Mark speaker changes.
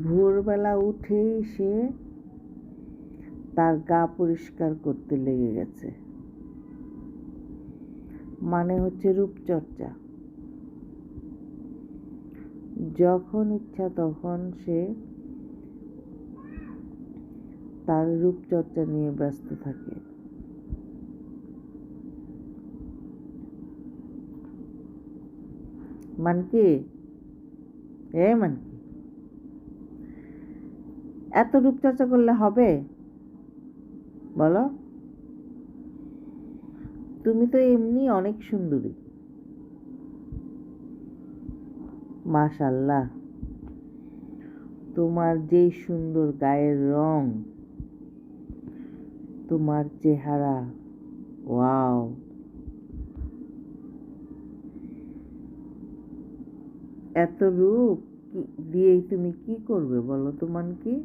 Speaker 1: ভোরবেলা উঠেই সে তার গা পরিষ্কার করতে লেগে গেছে, মানে হচ্ছে রূপচর্চা। যখন ইচ্ছা তখন সে তার রূপচর্চা নিয়ে ব্যস্ত থাকে। মানকি, মানকি, এত রূপচর্চা করলে হবে বলো? তুমি তো এমনি অনেক সুন্দরী, মাশাআল্লাহ। তোমার যেই সুন্দর গায়ের রং, তোমার চেহারা, ওয়াও। এত রূপ দিয়েই তুমি কি করবে বলো তো মানকি?